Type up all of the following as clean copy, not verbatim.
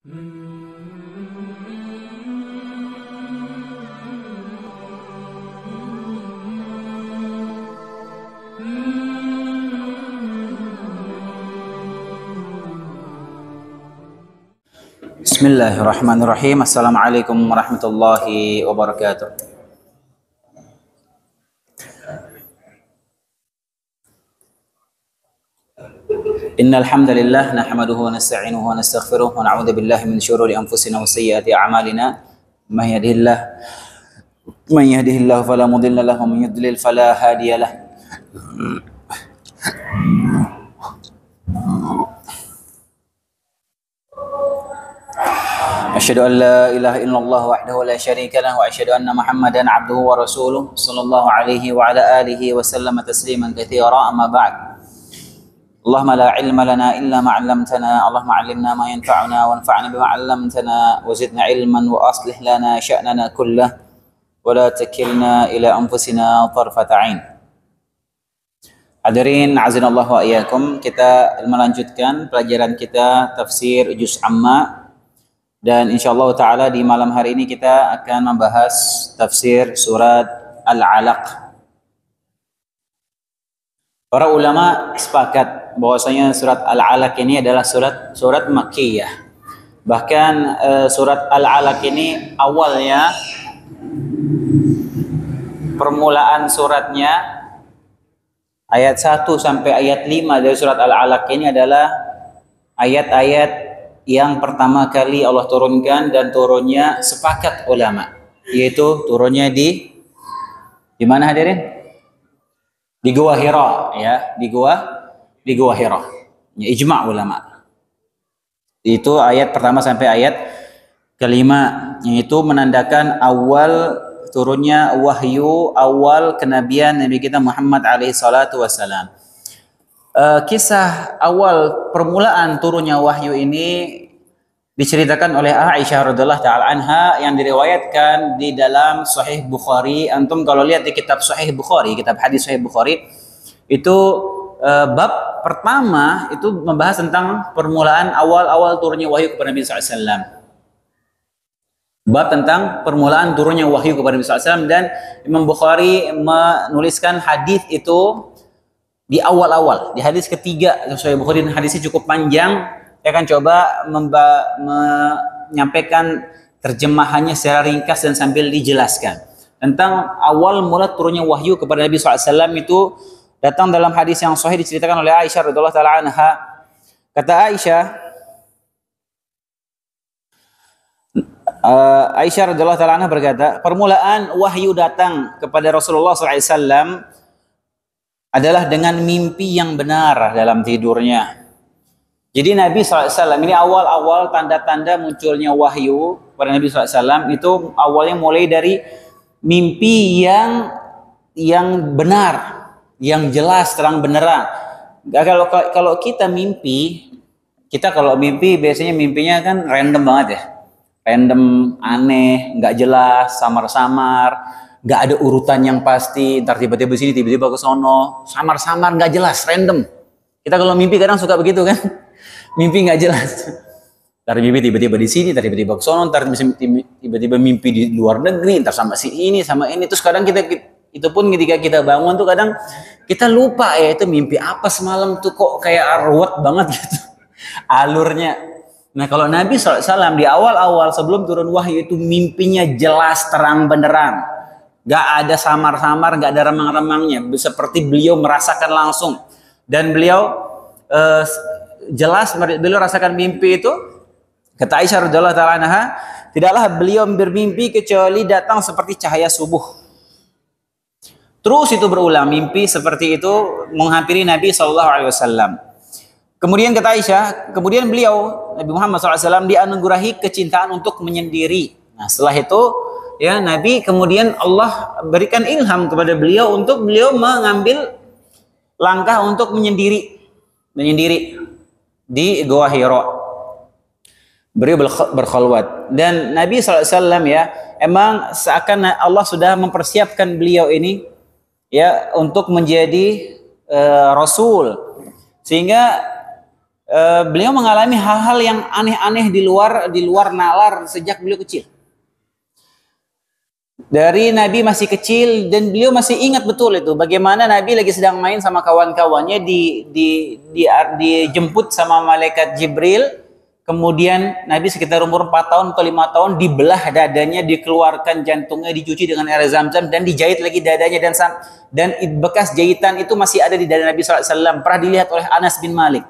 Bismillahirrahmanirrahim. Assalamualaikum warahmatullahi wabarakatuh. Innal hamdalillah nahmaduhu wa nasta'inuhu wa nastaghfiruh wa na'udzu billahi min syururi anfusina wa sayyiati a'malina. May yahdihillahu fala mudilla lahu wa may yudlil fala hadiyalah. Asyhadu an la ilaha illallah wahdahu la syarika lahu wa asyhadu anna Muhammadan abduhu wa rasuluh sallallahu alaihi wa ala alihi wa sallama tasliman katsira, amma ba'd. Allahumma la ilma lana illa ma 'allamtana, Allahumma 'allimna ma yanfa'una wanfa'na bima 'allamtana wa zidna ilman wa aslih lana sya'nana kullah wa la takilna ila anfusina tarfata 'ain. Hadirin azinallahu wa iyyakum, kita melanjutkan pelajaran kita tafsir juz amma, dan insyaallah taala di malam hari ini kita akan membahas tafsir surat Al-Alaq. Para ulama sepakat bahwasanya surat Al-Alaq ini adalah surat Makkiyah. Bahkan surat Al-Alaq ini awalnya, permulaan suratnya ayat 1 sampai ayat 5 dari surat Al-Alaq ini adalah ayat-ayat yang pertama kali Allah turunkan, dan turunnya sepakat ulama, yaitu turunnya di mana hadirin? Di Gua Hira, ya, di Gua Hira. Ya, ijma' ulama. Itu ayat pertama sampai ayat kelima, yaitu menandakan awal turunnya wahyu, awal kenabian Nabi kita Muhammad alaihi salatu wassalam. Kisah awal permulaan turunnya wahyu ini diceritakan oleh Aisyah radhiyallahu taala anha, yang diriwayatkan di dalam Sahih Bukhari. Antum kalau lihat di kitab Sahih Bukhari, kitab hadis Sahih Bukhari, itu bab pertama itu membahas tentang permulaan awal-awal turunnya wahyu kepada Nabi SAW. Bab tentang permulaan turunnya wahyu kepada Nabi SAW, dan Imam Bukhari menuliskan hadis itu di awal-awal, di hadis ketiga Sahih Bukhari, dan hadisnya cukup panjang. Saya akan coba menyampaikan terjemahannya secara ringkas dan sambil dijelaskan tentang awal mula turunnya wahyu kepada Nabi SAW. Itu datang dalam hadis yang sahih, diceritakan oleh Aisyah radhiyallahu taala anha. Kata Aisyah radhiyallahu taala anha berkata, permulaan wahyu datang kepada Rasulullah SAW adalah dengan mimpi yang benar dalam tidurnya. Jadi Nabi SAW ini awal-awal tanda-tanda munculnya wahyu pada Nabi SAW itu awalnya mulai dari mimpi yang benar, yang jelas, terang benderang. Kalau kita mimpi, kalau mimpi biasanya mimpinya kan random banget ya, random, aneh, nggak jelas, samar-samar, nggak ada urutan yang pasti. Ntar tiba-tiba sini, tiba-tiba ke sono, samar-samar, nggak jelas, random. Kita kalau mimpi kadang suka begitu kan? Mimpi nggak jelas. Ntar mimpi tiba-tiba di sini, ntar tiba-tiba ke sono, ntar tiba-tiba mimpi di luar negeri, ntar sama si ini, sama ini. Terus kadang itu pun ketika kita bangun tuh kadang kita lupa ya, itu mimpi apa semalam tuh, kok kayak ruwet banget gitu alurnya. Nah kalau Nabi SAW di awal-awal sebelum turun wahyu itu mimpinya jelas, terang benderang, nggak ada samar-samar, nggak ada remang-remangnya, seperti beliau merasakan langsung. Dan beliau jelas beliau rasakan mimpi itu. Kata Aisyah radhiyallahu taala anha, tidaklah beliau bermimpi kecuali datang seperti cahaya subuh. Terus itu berulang, mimpi seperti itu menghampiri Nabi SAW. Kemudian kata Aisyah, kemudian beliau Nabi Muhammad SAW dianugerahi kecintaan untuk menyendiri. Nah setelah itu ya Nabi kemudian Allah berikan ilham kepada beliau untuk beliau mengambil langkah untuk menyendiri di Gua Hira. Beliau berkhalwat, dan Nabi SAW ya emang seakan Allah sudah mempersiapkan beliau ini ya untuk menjadi Rasul, sehingga beliau mengalami hal-hal yang aneh-aneh di luar nalar sejak beliau kecil. Dari Nabi masih kecil dan beliau masih ingat betul itu bagaimana Nabi lagi sedang main sama kawan-kawannya dijemput sama malaikat Jibril. Kemudian Nabi sekitar umur 4 tahun atau 5 tahun dibelah dadanya, dikeluarkan jantungnya, dicuci dengan air zam-zam dan dijahit lagi dadanya, dan bekas jahitan itu masih ada di dada Nabi SAW. Pernah dilihat oleh Anas bin Malik.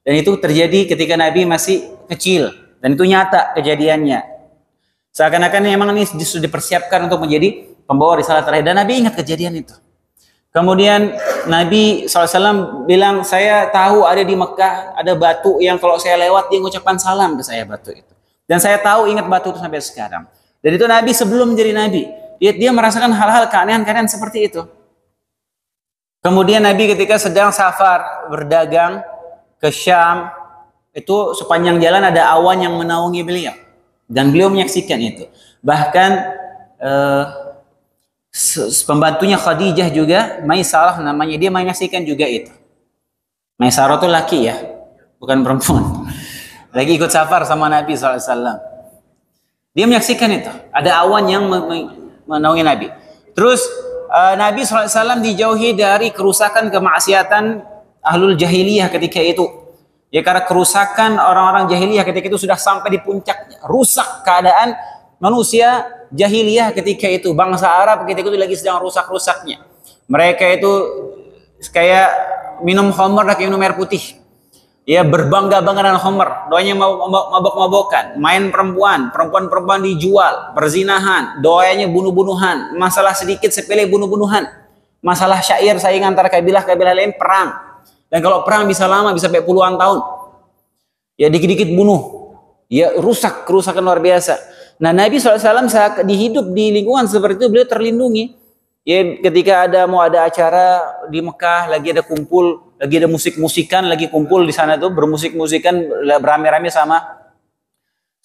Dan itu terjadi ketika Nabi masih kecil dan itu nyata kejadiannya. Seakan-akan memang ini sudah dipersiapkan untuk menjadi pembawa risalah terakhir, dan Nabi ingat kejadian itu. Kemudian Nabi SAW bilang, saya tahu ada di Mekah ada batu yang kalau saya lewat dia mengucapkan salam ke saya, batu itu. Dan saya tahu ingat batu itu sampai sekarang. Dan itu Nabi sebelum menjadi Nabi. Dia merasakan hal-hal keanehan-keanehan seperti itu. Kemudian Nabi ketika sedang safar berdagang ke Syam, itu sepanjang jalan ada awan yang menaungi beliau. Dan beliau menyaksikan itu. Bahkan pembantunya Khadijah juga, Maisarah namanya, dia menyaksikan juga itu. Maisarah itu laki ya, bukan perempuan. Lagi ikut safar sama Nabi SAW. Dia menyaksikan itu. Ada awan yang menaungi Nabi. Terus Nabi SAW dijauhi dari kerusakan, kemaksiatan ahlul jahiliyah ketika itu. Ya, karena kerusakan orang-orang jahiliyah ketika itu sudah sampai di puncaknya. Rusak keadaan manusia jahiliyah ketika itu. Bangsa Arab ketika itu lagi sedang rusak-rusaknya. Mereka itu kayak minum khamr dan minum air putih. Ya, berbangga-bangga dengan khamr. Doanya mabok-mabokan. Main perempuan dijual. Perzinahan. Doanya bunuh-bunuhan. Masalah sedikit sepele bunuh-bunuhan. Masalah syair saing antara kabilah-kabilah lain, perang. Dan kalau perang bisa lama, bisa sampai puluhan tahun. Ya, dikit-dikit bunuh. Ya, rusak, kerusakan luar biasa. Nah, Nabi SAW saat dihidup di lingkungan seperti itu, beliau terlindungi. Ya, ketika mau ada acara di Mekah, lagi ada kumpul, lagi ada musik-musikan, lagi kumpul di sana tuh, bermusik-musikan, beramai-ramai sama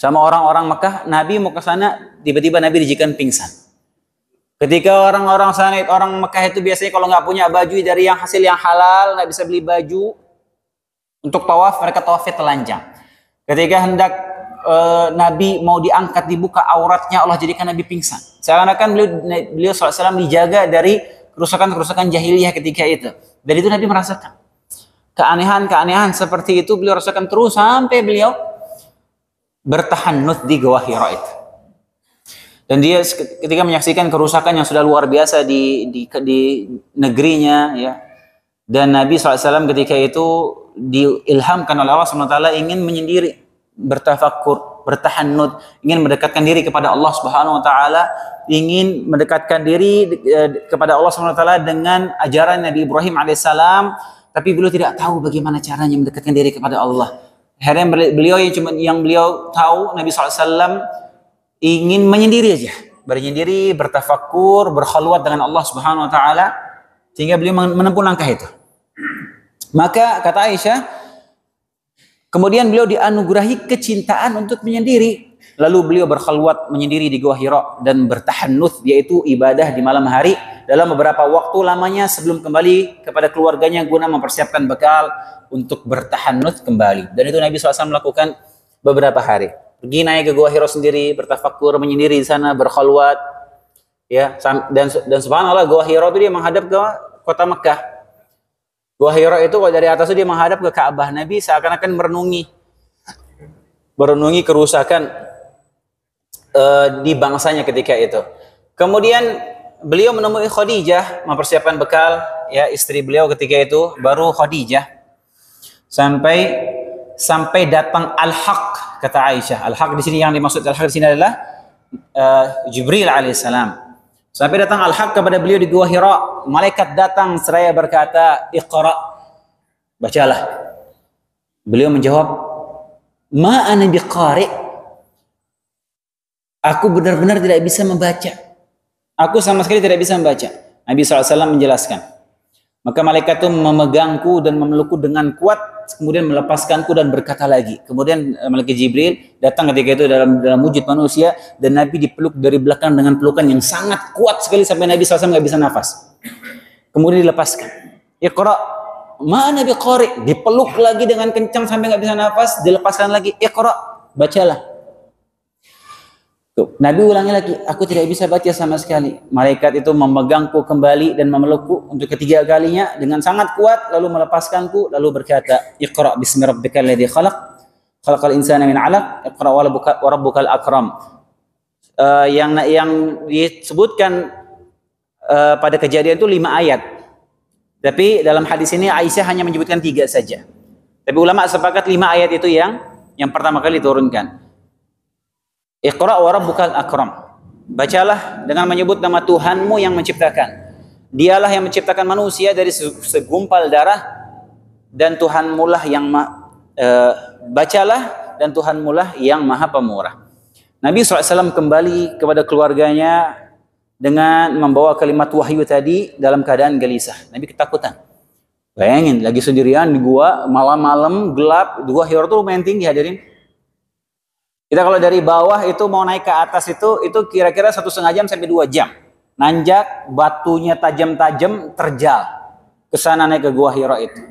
orang-orang Mekah. Nabi mau ke sana, tiba-tiba Nabi dijikan pingsan. Ketika orang-orang sana, orang Mekah itu biasanya kalau nggak punya baju dari yang hasil yang halal, nggak bisa beli baju untuk tawaf, mereka tawafnya telanjang. Ketika hendak Nabi mau diangkat, dibuka auratnya, Allah jadikan Nabi pingsan. Seakan-akan beliau SAW dijaga dari kerusakan-kerusakan jahiliyah ketika itu. Dan itu Nabi merasakan keanehan-keanehan seperti itu, beliau rasakan terus sampai beliau bertahannud di Gua Hira itu. Dan dia ketika menyaksikan kerusakan yang sudah luar biasa di negerinya, ya. Dan Nabi SAW ketika itu diilhamkan oleh Allah SWT ingin menyendiri, bertafakur, bertahannud, ingin mendekatkan diri kepada Allah Subhanahu Wa Taala, ingin mendekatkan diri kepada Allah Subhanahu Wa Taala dengan ajaran Nabi Ibrahim alaihissalam, tapi beliau tidak tahu bagaimana caranya mendekatkan diri kepada Allah. Akhirnya beliau yang beliau tahu, Nabi SAW ingin menyendiri aja, bernyendiri, bertafakur, berkhalwat dengan Allah Subhanahu Wa Taala, sehingga beliau menempuh langkah itu. Maka kata Aisyah, kemudian beliau dianugerahi kecintaan untuk menyendiri. Lalu beliau berkhalwat menyendiri di Gua Hira dan bertahannuts, yaitu ibadah di malam hari dalam beberapa waktu lamanya sebelum kembali kepada keluarganya guna mempersiapkan bekal untuk bertahannuts kembali. Dan itu Nabi SAW melakukan beberapa hari. Pergi naik ke Gua Hira sendiri, bertafakur, menyendiri di sana, berkhalwat. Ya, dan subhanallah, Gua Hira itu dia menghadap ke kota Mekah. Gua Hira itu dari atas itu dia menghadap ke Ka'bah. Nabi seakan-akan merenungi kerusakan di bangsanya ketika itu. Kemudian beliau menemui Khadijah, mempersiapkan bekal, ya, istri beliau ketika itu, baru Khadijah. Sampai datang Al-Haq, kata Aisyah. Al-Haq di sini, yang dimaksud Al-Haq di sini adalah Jibril alaihissalam. Sampai datang Al-Haq kepada beliau di Gua Hira. Malaikat datang seraya berkata, "Iqra." Bacalah. Beliau menjawab, "Ma ana biqari." Aku benar-benar tidak bisa membaca. Aku sama sekali tidak bisa membaca. Nabi SAW menjelaskan. Maka malaikat itu memegangku dan memelukku dengan kuat, kemudian melepaskanku dan berkata lagi. Kemudian malaikat Jibril datang ketika itu dalam wujud manusia, dan Nabi dipeluk dari belakang dengan pelukan yang sangat kuat sekali sampai Nabi SAW nggak bisa nafas. Kemudian dilepaskan. Iqra, Mana biqari, dipeluk lagi dengan kencang sampai nggak bisa nafas, dilepaskan lagi, iqra, bacalah. Tuh, Nabi ulangi lagi, aku tidak bisa baca sama sekali. Malaikat itu memegangku kembali dan memelukku untuk ketiga kalinya dengan sangat kuat, lalu melepaskanku, lalu berkata, iqra bismi rabbikal ladzi khalaq, khalaqal insana min 'alaq, iqra wa rabbukal akram. Yang disebutkan pada kejadian itu 5 ayat. Tapi dalam hadis ini Aisyah hanya menyebutkan 3 saja. Tapi ulama sepakat 5 ayat itu yang pertama kali diturunkan. Iqra wa rabbukal akram. Bacalah dengan menyebut nama Tuhanmu yang menciptakan. Dialah yang menciptakan manusia dari segumpal darah, dan Tuhanmu lah yang bacalah, dan Tuhanmu lah yang Maha Pemurah. Nabi SAW kembali kepada keluarganya dengan membawa kalimat wahyu tadi dalam keadaan gelisah. Nabi ketakutan. Bayangin, lagi sendirian di gua, malam-malam gelap, gua Hira itu lumayan tinggi hadirin. Kita kalau dari bawah itu mau naik ke atas itu kira-kira 1,5 jam sampai 2 jam. Nanjak, batunya tajam-tajam, terjal. Kesana naik ke gua Hira itu.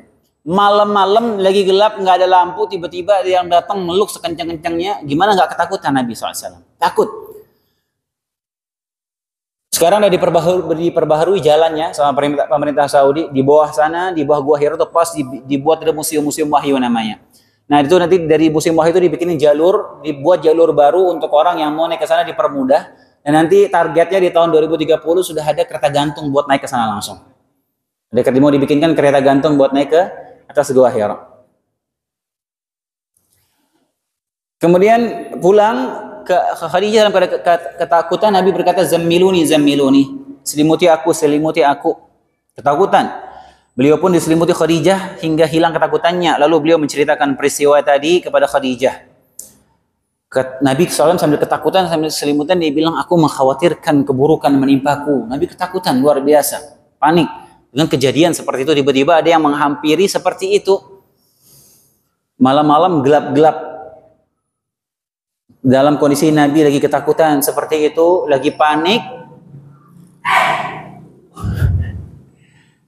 Malam-malam lagi gelap, nggak ada lampu, tiba-tiba yang datang meluk sekencang-kencangnya. Gimana nggak ketakutan Nabi SAW? Takut. Sekarang udah diperbaharui jalannya sama pemerintah Saudi. Di bawah sana, di bawah gua Hira itu pas dibuat ada museum-museum wahyu namanya. Nah itu nanti dari musim wahyu itu dibikinin dibuat jalur baru untuk orang yang mau naik ke sana dipermudah. Dan nanti targetnya di tahun 2030 sudah ada kereta gantung buat naik ke sana langsung. Mau dibikinkan kereta gantung buat naik ke atas gua Hira. Kemudian pulang ke Khadijah dalam ketakutan, Nabi berkata, zammiluni, selimuti aku. Ketakutan. Beliau pun diselimuti Khadijah hingga hilang ketakutannya. Lalu beliau menceritakan peristiwa tadi kepada Khadijah. Nabi SAW sambil ketakutan, sambil selimutan, dia bilang, aku mengkhawatirkan keburukan menimpaku. Nabi ketakutan luar biasa, panik dengan kejadian seperti itu. Tiba-tiba ada yang menghampiri seperti itu. Malam-malam gelap-gelap. Dalam kondisi Nabi lagi ketakutan seperti itu, lagi panik.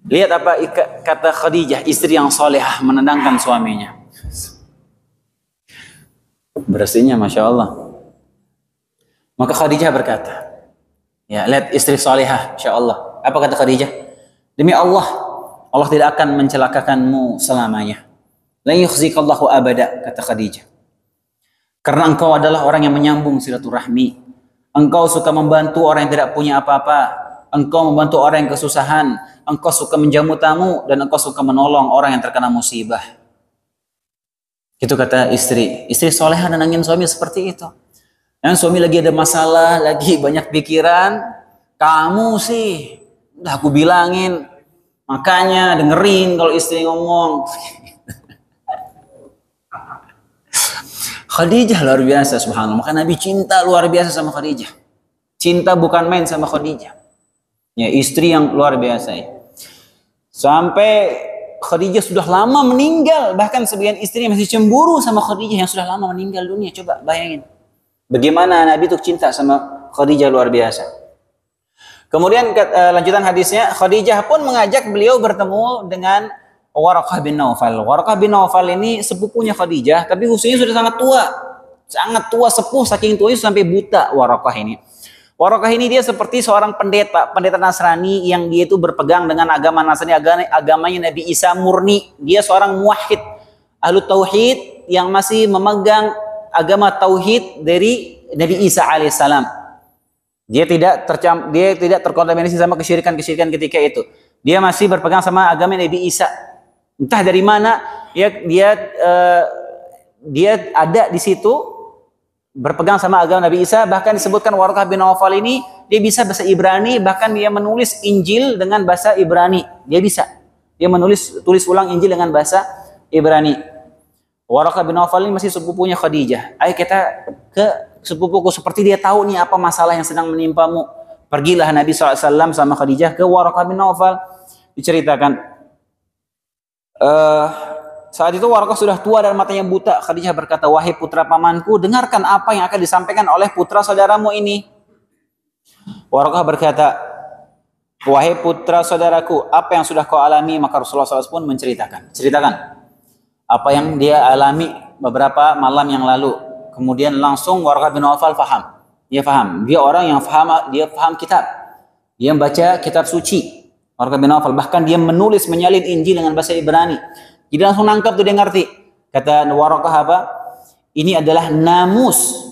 Lihat apa kata Khadijah, istri yang solehah, menenangkan suaminya. Bersihnya Masya Allah. Maka Khadijah berkata, ya lihat istri solehah, Masya Allah. Apa kata Khadijah? Demi Allah, Allah tidak akan mencelakakanmu selamanya. La yukhzikallahu abada, kata Khadijah. Karena engkau adalah orang yang menyambung silaturahmi. Engkau suka membantu orang yang tidak punya apa-apa. Engkau membantu orang yang kesusahan, engkau suka menjamu tamu, dan engkau suka menolong orang yang terkena musibah. Itu kata istri solehah nenangin suami seperti itu. Dan suami lagi ada masalah, lagi banyak pikiran, kamu sih, udah aku bilangin, makanya dengerin kalau istri ngomong. Khadijah luar biasa, subhanallah. Maka Nabi cinta luar biasa sama Khadijah. Cinta bukan main sama Khadijah. Ya, istri yang luar biasa ya. Sampai Khadijah sudah lama meninggal, bahkan sebagian istri masih cemburu sama Khadijah yang sudah lama meninggal dunia. Coba bayangin bagaimana Nabi itu cinta sama Khadijah luar biasa. Kemudian lanjutan hadisnya, Khadijah pun mengajak beliau bertemu dengan Waraqah bin Naufal. Waraqah bin Naufal ini sepupunya Khadijah, tapi usianya sudah sangat tua, sepuh, saking tuanya sampai buta Waraqah ini. Waraqah ini dia seperti seorang pendeta Nasrani yang dia itu berpegang dengan agama Nasrani, agamanya Nabi Isa murni. Dia seorang muwahhid, ahlu tauhid yang masih memegang agama tauhid dari Nabi Isa alaihissalam. Dia tidak terkontaminasi sama kesyirikan ketika itu. Dia masih berpegang sama agama Nabi Isa. Entah dari mana dia ada di situ, berpegang sama agama Nabi Isa. Bahkan disebutkan Waraqah bin Naufal ini dia bisa bahasa Ibrani, bahkan dia menulis Injil dengan bahasa Ibrani. Dia tulis ulang Injil dengan bahasa Ibrani. Waraqah bin Naufal ini masih sepupunya Khadijah. Ayo kita ke sepupuku, seperti dia tahu nih apa masalah yang sedang menimpamu. Pergilah Nabi SAW sama Khadijah ke Waraqah bin Naufal. Diceritakan saat itu Waraqah sudah tua dan matanya buta. Khadijah berkata, wahai putra pamanku, dengarkan apa yang akan disampaikan oleh putra saudaramu ini. Waraqah berkata, Wahai putra saudaraku, apa yang sudah kau alami? Maka Rasulullah SAW pun ceritakan apa yang dia alami beberapa malam yang lalu. Kemudian langsung Waraqah bin Nawfal faham. Dia faham. Dia orang yang faham, dia faham kitab. Dia membaca kitab suci. Waraqah bin Nawfal bahkan dia menulis menyalin Injil dengan bahasa Ibrani. Jadi langsung nangkap tuh, dia ngerti. Kata Waraqah apa? Ini adalah namus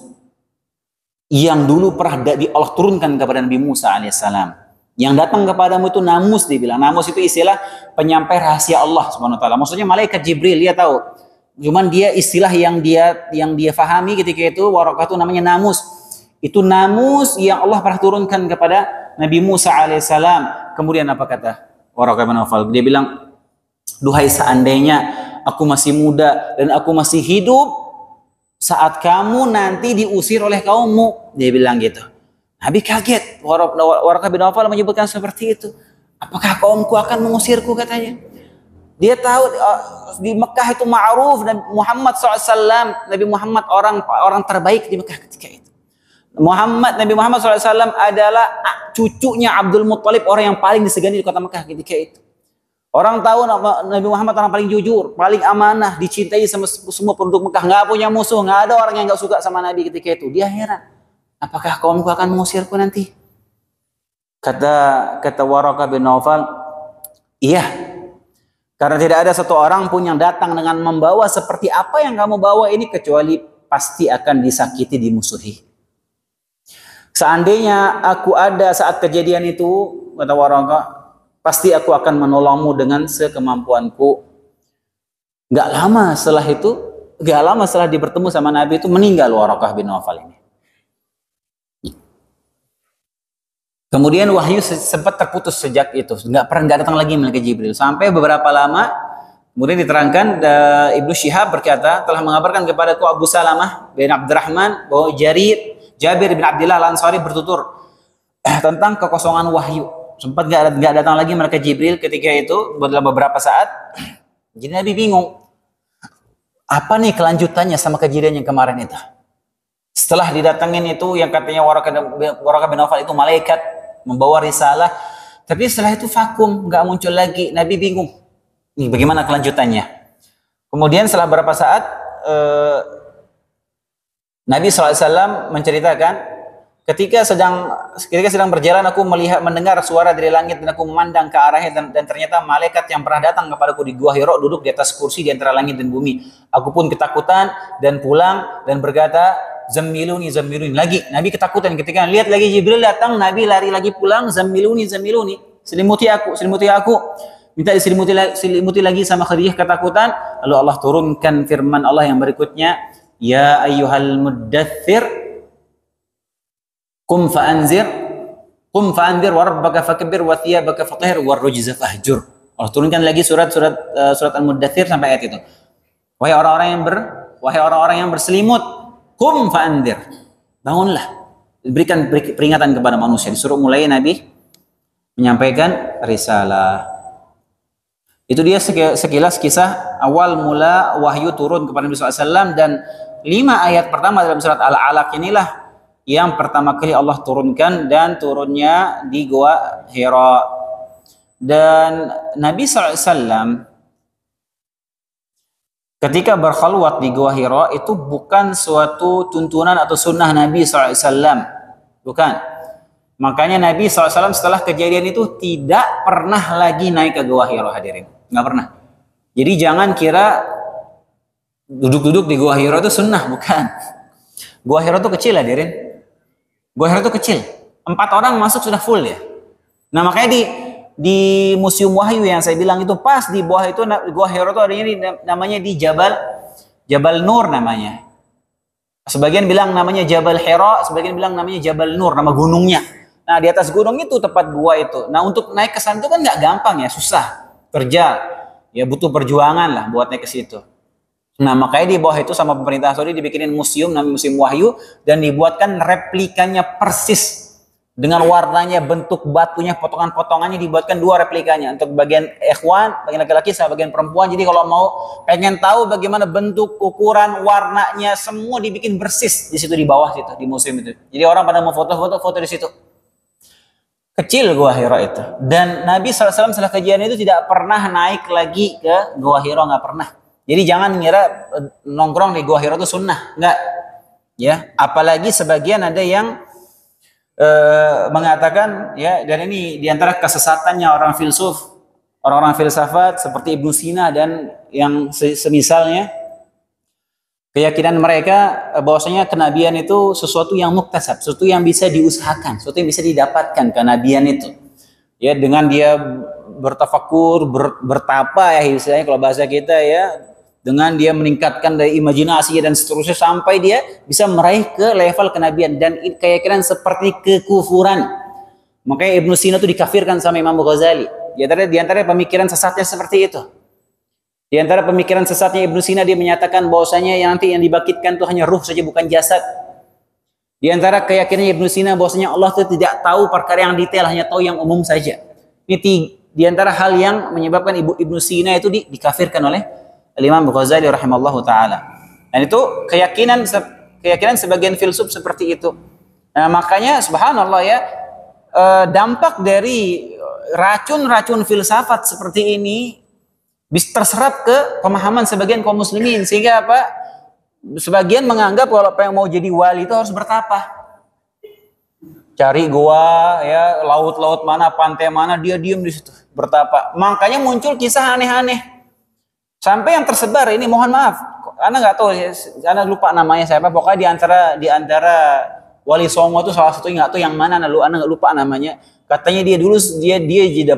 yang dulu pernah Allah turunkan kepada Nabi Musa alaihissalam. Yang datang kepadamu itu namus, dibilang. Namus itu istilah penyampai rahasia Allah Subhanahu wa taala. Maksudnya malaikat Jibril, dia tahu. Cuman dia istilah yang dia fahami ketika itu, Waraqah itu namanya namus. Itu namus yang Allah pernah turunkan kepada Nabi Musa alaihissalam. Kemudian apa kata Waraqah bin Nawfal? Dia bilang, duhai seandainya aku masih muda dan aku masih hidup saat kamu nanti diusir oleh kaummu. Dia bilang gitu. Nabi kaget. Waraqah bin Nawfal menyebutkan seperti itu. Apakah kaumku akan mengusirku, katanya. Dia tahu di Mekah itu ma'ruf Nabi Muhammad SAW. Nabi Muhammad orang terbaik di Mekah ketika itu. Nabi Muhammad SAW adalah cucunya Abdul Muttalib, orang yang paling disegani di kota Mekah ketika itu. Orang tahu Nabi Muhammad orang paling jujur, paling amanah, dicintai sama semua penduduk Mekah. Nggak punya musuh, nggak ada orang yang nggak suka sama Nabi ketika itu. Dia heran. Apakah kaumku akan mengusirku nanti? Kata Waraqah bin Nawfal, iya. Karena tidak ada satu orang pun yang datang dengan membawa seperti apa yang kamu bawa ini, kecuali pasti akan disakiti, dimusuhi. Seandainya aku ada saat kejadian itu, kata Waraqah, pasti aku akan menolongmu dengan sekemampuanku. Gak lama setelah dia bertemu sama Nabi itu, meninggal Waraqah bin Nawfal ini. Kemudian wahyu sempat terputus sejak itu, nggak datang lagi malaikat Jibril sampai beberapa lama. Kemudian diterangkan, Ibnu Syihab berkata, telah mengabarkan kepadaku Abu Salamah bin Abdurrahman bahwa Jabir bin Abdillah Al-Ansari bertutur tentang kekosongan wahyu. Sempat nggak datang lagi malaikat Jibril ketika itu dalam beberapa saat. Jadi Nabi bingung, apa nih kelanjutannya sama kejadian yang kemarin itu. Setelah didatangin itu yang katanya Waraqah bin Nawfal itu malaikat membawa risalah, tapi setelah itu vakum, nggak muncul lagi. Nabi bingung, nih bagaimana kelanjutannya. Kemudian setelah beberapa saat Nabi SAW menceritakan, ketika sedang berjalan aku mendengar suara dari langit dan aku memandang ke arahnya dan ternyata malaikat yang pernah datang kepadaku di Gua Hira duduk di atas kursi di antara langit dan bumi. Aku pun ketakutan dan pulang dan berkata, Zammiluni lagi. Nabi ketakutan ketika lihat lagi Jibril datang. Nabi lari lagi pulang, Zammiluni, selimuti aku, minta diselimuti lagi sama Khadijah ketakutan. Lalu Allah turunkan firman Allah yang berikutnya, ya ayyuhal muddaththir qum fa'anzir wa rabbaka fakabbir wa thiyabaka fatahhir war rujza fahjur. Allah turunkan lagi surat Al-Muddaththir sampai ayat itu. Wahai orang-orang yang berselimut, qum fa'anzir, bangunlah, berikan peringatan kepada manusia. Disuruh mulai Nabi menyampaikan risalah. Itu dia sekilas kisah awal mula wahyu turun kepada Nabi SAW, dan 5 ayat pertama dalam surat Al-Alaq inilah yang pertama kali Allah turunkan, dan turunnya di Gua Hira. Dan Nabi SAW ketika berkhalwat di Gua Hira itu bukan suatu tuntunan atau sunnah Nabi SAW, bukan. Makanya Nabi SAW setelah kejadian itu tidak pernah lagi naik ke Gua Hira, hadirin, nggak pernah. Jadi jangan kira duduk-duduk di Gua Hira itu sunnah, bukan. Gua Hira itu kecil, hadirin. Gua Hira itu kecil, 4 orang masuk sudah full ya. Nah makanya di Museum Wahyu yang saya bilang itu, pas di bawah itu Gua Hira itu adanya namanya di Jabal Nur namanya. Sebagian bilang namanya Jabal Hira, sebagian bilang namanya Jabal Nur, nama gunungnya. Nah di atas gunung itu tempat gua itu. Nah untuk naik ke sana itu kan nggak gampang ya, susah, terjal, ya butuh perjuangan lah buat naik ke situ. Nah makanya di bawah itu sama pemerintah Saudi dibikinin museum namanya Museum Wahyu, dan dibuatkan replikanya persis dengan warnanya, bentuk batunya, potongan-potongannya, dibuatkan 2 replikanya untuk bagian ikhwan, bagian laki-laki sama bagian perempuan. Jadi kalau mau pengen tahu bagaimana bentuk, ukuran, warnanya, semua dibikin persis di situ di bawah situ di museum itu. Jadi orang pada mau foto-foto di situ. Kecil Gua Hira itu. Dan Nabi SAW setelah kejadian itu tidak pernah naik lagi ke Gua Hira, nggak pernah. Jadi jangan ngira nongkrong di Gua Hira itu sunnah, nggak. Ya, apalagi sebagian ada yang mengatakan, ya, dan ini diantara kesesatannya orang filsuf, orang-orang filsafat seperti Ibnu Sina dan yang semisalnya, keyakinan mereka bahwasanya kenabian itu sesuatu yang muktasab, sesuatu yang bisa diusahakan, sesuatu yang bisa didapatkan kenabian itu. Ya, dengan dia bertafakur, bertapa ya istilahnya kalau bahasa kita ya, dengan dia meningkatkan dari imajinasi dan seterusnya sampai dia bisa meraih ke level kenabian, dan keyakinan seperti kekufuran. Makanya Ibnu Sina itu dikafirkan sama Imam Ghazali. Di antara pemikiran sesatnya seperti itu. Di antara pemikiran sesatnya Ibnu Sina, dia menyatakan bahwasanya yang nanti yang dibangkitkan itu hanya ruh saja, bukan jasad. Di antara keyakinan Ibnu Sina bahwasanya Allah itu tidak tahu perkara yang detail, hanya tahu yang umum saja. Ini di antara hal yang menyebabkan Ibnu Sina itu dikafirkan oleh Imam Ghazali rahimallahu taala. Dan itu keyakinan sebagian filsuf seperti itu. Nah, makanya subhanallah ya, dampak dari racun-racun filsafat seperti ini bisa terserap ke pemahaman sebagian kaum muslimin, sehingga apa? Sebagian menganggap kalau pengen mau jadi wali itu harus bertapa. Cari gua ya, laut-laut mana, pantai mana, dia diem di situ bertapa. Makanya muncul kisah aneh-aneh. Sampai yang tersebar ini, mohon maaf, Ana nggak tahu, Ana lupa namanya siapa. Pokoknya di antara Wali Songo itu salah satu, nggak tahu yang mana, Ana nggak lupa namanya. Katanya dia dulu dia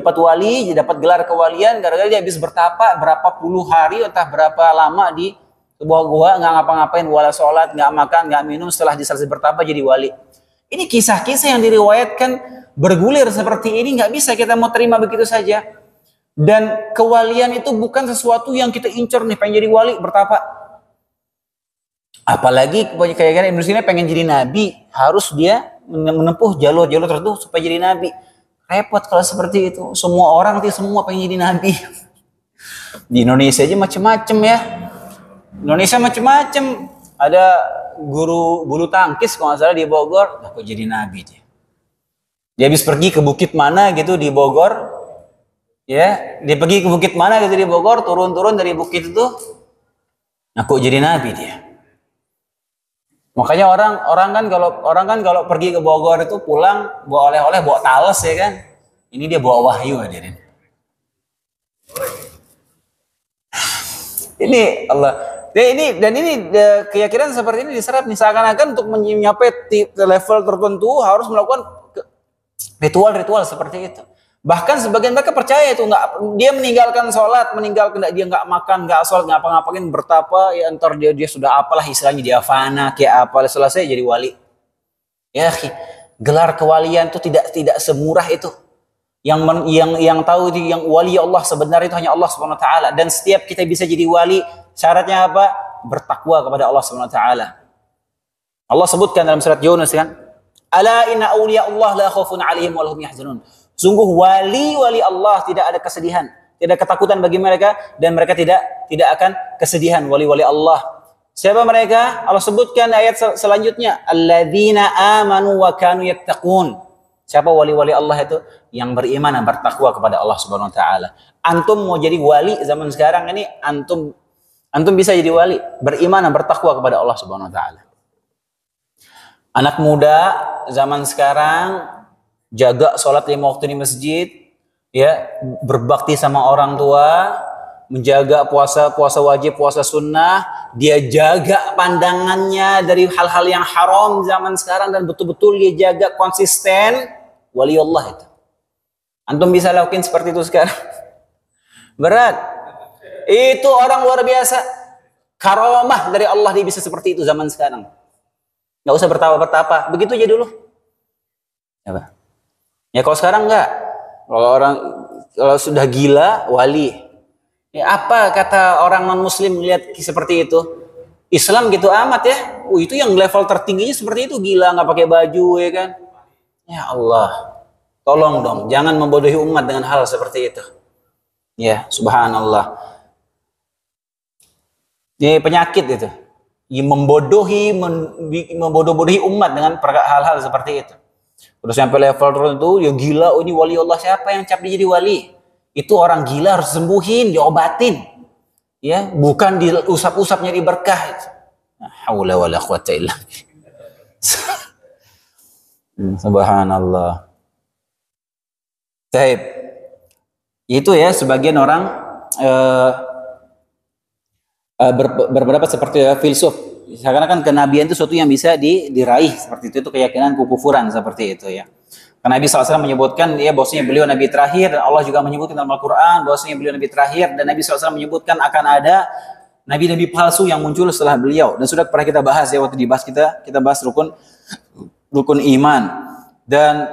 dapat wali, dia dapat gelar kewalian gara-gara dia habis bertapa berapa puluh hari entah berapa lama di sebuah gua, nggak ngapa-ngapain, wala sholat, nggak makan, nggak minum, setelah selesai bertapa jadi wali. Ini kisah-kisah yang diriwayatkan bergulir seperti ini, nggak bisa kita mau terima begitu saja. Dan kewalian itu bukan sesuatu yang kita incer nih, pengen jadi wali bertapa. Apalagi kayak Ibnu Sina pengen jadi nabi, harus dia menempuh jalur-jalur tertentu supaya jadi nabi. Repot kalau seperti itu. Semua orang semua pengen jadi nabi. Di Indonesia aja macem-macem ya. Indonesia macem-macem. Ada guru bulu tangkis kalau nggak salah di Bogor, aku jadi nabi dia. Dia habis pergi ke bukit mana gitu di Bogor. Ya, dia pergi ke bukit mana gitu di Bogor, turun-turun dari bukit itu, aku jadi nabi dia. Makanya orang kan kalau pergi ke Bogor itu pulang bawa oleh-oleh, bawa talas ya kan. Ini dia bawa wahyu hadirin. Ini Allah. Ini keyakinan seperti ini diserap misalkan untuk mencapai level tertentu harus melakukan ritual-ritual seperti itu. Bahkan sebagian mereka percaya itu, dia meninggalkan sholat, dia nggak makan, nggak sholat, nggak apa-ngapain, bertapa, ya entar dia sudah apalah istilahnya, dia fana kayak apa, selesai jadi wali. Ya, gelar kewalian itu tidak semurah itu. Yang tahu itu, yang wali Allah sebenarnya itu hanya Allah Subhanahu wa taala, dan setiap kita bisa jadi wali syaratnya apa? Bertakwa kepada Allah Subhanahu wa taala. Allah sebutkan dalam surat Yunus kan, ala inna awliya Allah la khaufun 'alaihim wa lahum yahzanun. Sungguh wali-wali Allah tidak ada kesedihan, tidak ada ketakutan bagi mereka, dan mereka tidak akan kesedihan. Wali-wali Allah. Siapa mereka? Allah sebutkan ayat selanjutnya, alladzina amanu wa kanu yattaqun. Siapa wali-wali Allah itu? Yang beriman dan bertakwa kepada Allah Subhanahu wa taala. Antum mau jadi wali zaman sekarang ini, antum bisa jadi wali, beriman dan bertakwa kepada Allah Subhanahu wa taala. Anak muda zaman sekarang jaga sholat 5 waktu di masjid, ya, berbakti sama orang tua, menjaga puasa wajib, puasa sunnah, dia jaga pandangannya dari hal-hal yang haram zaman sekarang, dan betul-betul dia jaga konsisten, wali Allah itu. Antum bisa lakukan seperti itu sekarang? Berat. Itu orang luar biasa. Karamah dari Allah, dia bisa seperti itu zaman sekarang. Nggak usah bertapa-bertapa, begitu aja dulu. Apa? Ya kalau sekarang enggak. Kalau sudah gila, wali. Ya apa kata orang non-muslim lihat seperti itu? Islam gitu amat ya. Itu yang level tertingginya seperti itu, gila, nggak pakai baju ya kan. Ya Allah. Tolong dong, jangan membodohi umat dengan hal seperti itu. Ya, subhanallah. Ini penyakit itu. Membodohi umat dengan hal-hal seperti itu. Terus sampai level tertentu, ya gila, oh ini wali Allah, siapa yang cap dia jadi wali? Itu orang gila, harus sembuhin, diobatin. Ya, bukan diusap-usap nyari berkah. La haula wala quwata illa subhanallah. Taib. Itu ya sebagian orang berpendapat seperti filsuf. Seakan-akan kenabian itu sesuatu yang bisa diraih seperti itu keyakinan kekufuran seperti itu ya. Karena Nabi SAW menyebutkan ya bahwasanya beliau Nabi terakhir, dan Allah juga menyebutkan dalam Al-Quran bahwasanya beliau Nabi terakhir, dan Nabi SAW menyebutkan akan ada Nabi-Nabi palsu yang muncul setelah beliau. Dan sudah pernah kita bahas ya, waktu dibahas kita bahas rukun iman. Dan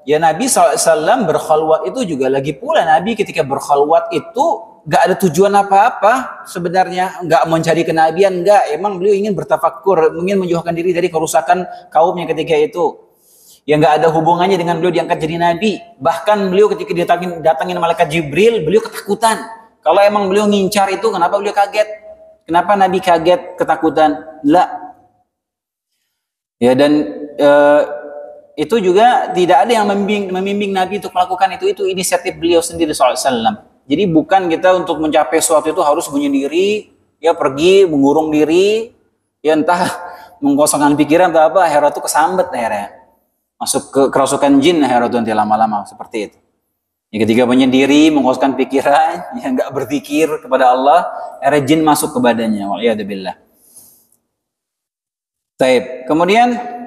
ya Nabi SAW berkhalwat itu juga lagi pula Nabi ketika berkhalwat itu gak ada tujuan apa-apa sebenarnya, gak mencari kenabian, gak. Emang beliau ingin bertafakur, ingin menjauhkan diri dari kerusakan kaumnya ketika itu. Yang gak ada hubungannya dengan beliau diangkat jadi Nabi. Bahkan beliau ketika datangin malaikat Jibril, beliau ketakutan. Kalau emang beliau ngincar itu, kenapa beliau kaget? Kenapa Nabi kaget, ketakutan? La. Ya, dan itu juga tidak ada yang membimbing Nabi untuk melakukan itu inisiatif beliau sendiri SAW. Jadi bukan kita untuk mencapai sesuatu itu harus menyendiri, ya pergi mengurung diri, ya entah mengkosongkan pikiran atau apa, akhirnya itu kesambet akhirnya. Masuk ke kerasukan jin akhirnya itu nanti lama-lama seperti itu. Ya, ketika menyendiri, mengkosongkan pikiran, ya enggak berzikir kepada Allah, akhirnya jin masuk ke badannya. Waliyadzubillah. Baik. Kemudian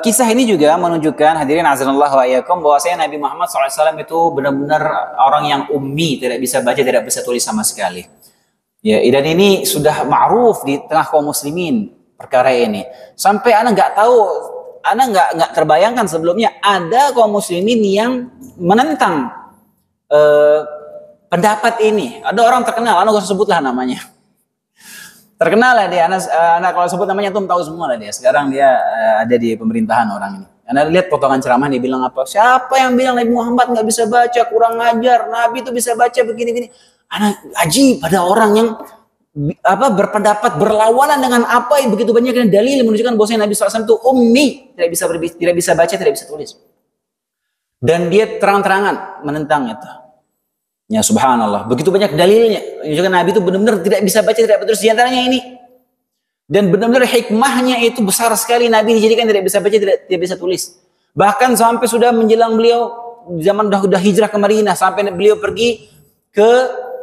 kisah ini juga menunjukkan, hadirin azanallah wa iyyakum, bahwasanya Nabi Muhammad SAW itu benar-benar orang yang ummi, tidak bisa baca, tidak bisa tulis sama sekali. Ya, dan ini sudah ma'ruf di tengah kaum muslimin perkara ini. Sampai ana nggak tahu, ana nggak terbayangkan sebelumnya ada kaum muslimin yang menentang pendapat ini. Ada orang terkenal, ana gak usah sebutlah namanya. Terkenal lah dia, anak kalau sebut namanya tuh tahu semua lah dia. Sekarang dia ada di pemerintahan orang ini. Anda lihat potongan ceramah dia bilang apa? Siapa yang bilang Nabi Muhammad nggak bisa baca, kurang ngajar? Nabi itu bisa baca begini-gini. Anak ajib pada orang yang berpendapat berlawanan dengan apa yang begitu banyak dalil menunjukkan bahwa Nabi SAW itu ummi, tidak bisa baca, tidak bisa tulis. Dan dia terang-terangan menentang itu. Ya subhanallah, begitu banyak dalilnya. Menunjukkan Nabi itu benar-benar tidak bisa baca, tidak bisa tulis. Di antaranya ini. Dan benar-benar hikmahnya itu besar sekali. Nabi dijadikan tidak bisa baca, tidak bisa tulis. Bahkan sampai sudah menjelang beliau zaman sudah hijrah ke Madinah, sampai beliau pergi ke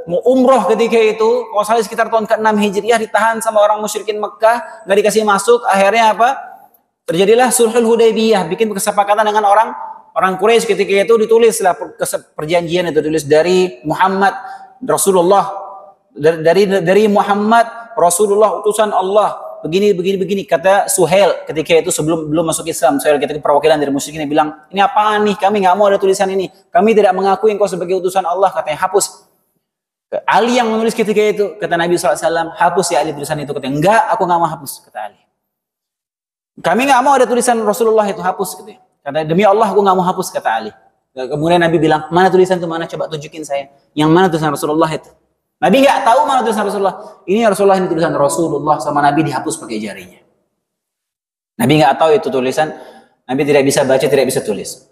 mau umroh ketika itu, kalau salah sekitar tahun ke-6 Hijriah, ditahan sama orang musyrikin Mekah, nggak dikasih masuk. Akhirnya apa? Terjadilah Sulhul Hudaybiyah, bikin kesepakatan dengan orang Quraisy. Ketika itu ditulislah perjanjian itu, ditulis dari Muhammad Rasulullah, dari Muhammad Rasulullah utusan Allah, begini kata Suhail ketika itu belum masuk Islam. Suhail ketika perwakilan dari musyrikin bilang, ini apaan nih, kami nggak mau ada tulisan ini, kami tidak mengakui engkau sebagai utusan Allah. Katanya hapus. Ali yang menulis ketika itu, kata Nabi SAW, hapus ya Ali tulisan itu. Katanya enggak, aku nggak mau hapus, kata Ali. Kami nggak mau ada tulisan Rasulullah itu, hapus, katanya. Kata demi Allah aku nggak mau hapus, kata Ali. Kemudian Nabi bilang, mana tulisan itu, mana, coba tunjukin saya. Yang mana tulisan Rasulullah itu? Nabi nggak tahu mana tulisan Rasulullah. Ini Rasulullah, ini tulisan Rasulullah, sama Nabi dihapus pakai jarinya. Nabi nggak tahu itu tulisan. Nabi tidak bisa baca, tidak bisa tulis.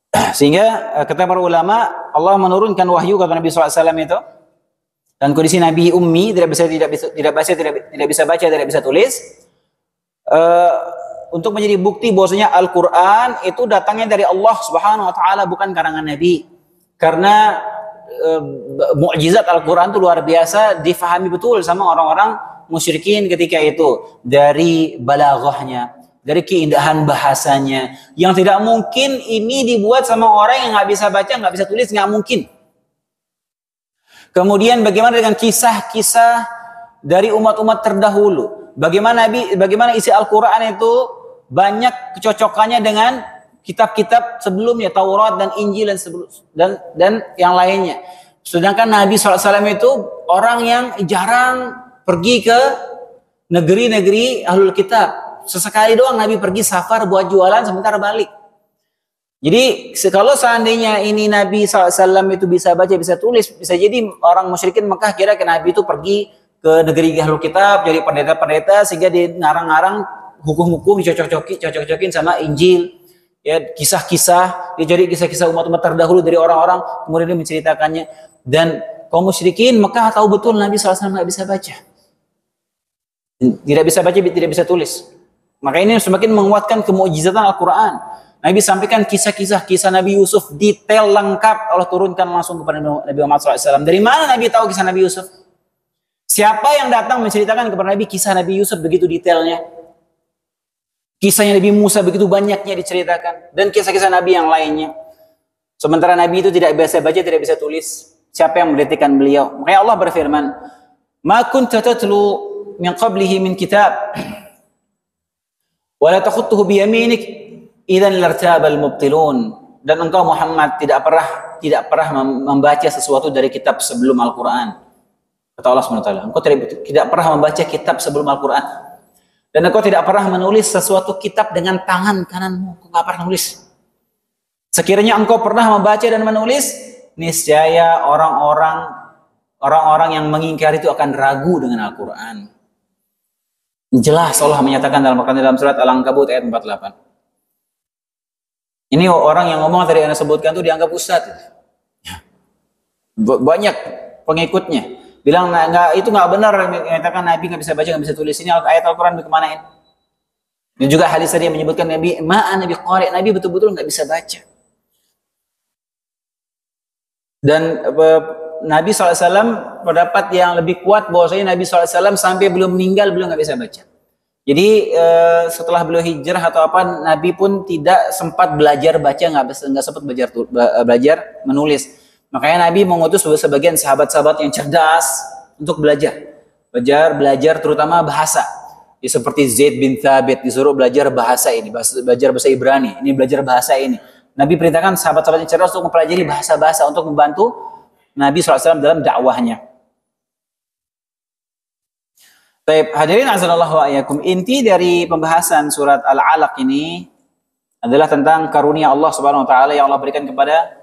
Sehingga kata para ulama, Allah menurunkan wahyu kepada Nabi SAW itu. Dan kondisi Nabi ummi, tidak bisa baca, tidak bisa tulis. Untuk menjadi bukti bahwasanya Al-Quran itu datangnya dari Allah Subhanahu Wa Taala, bukan karangan Nabi. Karena mukjizat Al-Quran itu luar biasa, difahami betul sama orang-orang musyrikin ketika itu, dari balaghahnya, dari keindahan bahasanya, yang tidak mungkin ini dibuat sama orang yang nggak bisa baca, nggak bisa tulis, nggak mungkin. Kemudian bagaimana dengan kisah-kisah dari umat-umat terdahulu? Bagaimana isi Al-Quran itu banyak kecocokannya dengan kitab-kitab sebelumnya, Taurat dan Injil dan yang lainnya. Sedangkan Nabi SAW itu orang yang jarang pergi ke negeri-negeri Ahlul Kitab. Sesekali doang Nabi pergi safar buat jualan, sebentar balik. Jadi kalau seandainya ini Nabi SAW itu bisa baca, bisa tulis, bisa jadi orang musyrikin Mekah kira ke Nabi itu pergi ke negeri Ahlul Kitab, jadi pendeta-pendeta, sehingga dia ngarang-ngarang hukum-hukum dicocok-cocokin sama Injil. Ya, kisah-kisah, dia cari kisah-kisah umat-umat terdahulu dari orang-orang, kemudian dia menceritakannya. Dan kaum musyrikin Mekah tahu betul Nabi SAW nggak bisa baca. Tidak bisa baca, tidak bisa tulis. Maka ini semakin menguatkan kemukjizatan Al-Quran. Nabi sampaikan kisah Nabi Yusuf detail lengkap, Allah turunkan langsung kepada Nabi Muhammad SAW. Dari mana Nabi tahu kisah Nabi Yusuf? Siapa yang datang menceritakan kepada Nabi kisah Nabi Yusuf begitu detailnya? Kisahnya Nabi Musa begitu banyaknya diceritakan. Dan kisah-kisah Nabi yang lainnya. Sementara Nabi itu tidak bisa baca, tidak bisa tulis. Siapa yang mendetikkan beliau? Makanya Allah berfirman, "Ma kunta tatlu min qablihi min kitab wa la takhutuhu bi yaminik idzan lartabal mubtilun." Dan engkau Muhammad tidak pernah membaca sesuatu dari kitab sebelum Al-Qur'an. Kata Allah SWT, engkau tidak pernah membaca kitab sebelum Al-Qur'an. Dan engkau tidak pernah menulis sesuatu kitab dengan tangan kananmu. Engkau tidak pernah menulis. Sekiranya engkau pernah membaca dan menulis, niscaya orang-orang yang mengingkari itu akan ragu dengan Al-Quran. Jelas Allah menyatakan dalam surat Al-Ankabut ayat 48. Ini orang yang ngomong tadi yang disebutkan itu dianggap ustaz. Banyak pengikutnya. Bilang itu nggak benar, mengatakan Nabi nggak bisa baca, nggak bisa tulis. Ini ayat Al-Quran dikemanain? Dan juga hadis tadi yang menyebutkan Nabi qari, Nabi betul-betul nggak bisa baca. Dan Nabi SAW pendapat yang lebih kuat bahwasanya Nabi SAW sampai belum meninggal beliau nggak bisa baca. Jadi setelah beliau hijrah atau apa, Nabi pun tidak sempat belajar baca, nggak sempat belajar menulis. Makanya Nabi mengutus sebagian sahabat-sahabat yang cerdas untuk belajar terutama bahasa. Ya, seperti Zaid bin Thabit disuruh belajar bahasa ini, belajar bahasa Ibrani, ini belajar bahasa ini. Nabi perintahkan sahabat-sahabat yang cerdas untuk mempelajari bahasa-bahasa untuk membantu Nabi SAW dalam dakwahnya. Baik, hadirin azanallahu wa iyyakum. Inti dari pembahasan surat Al-Alaq ini adalah tentang karunia Allah Subhanahu wa taala yang Allah berikan kepada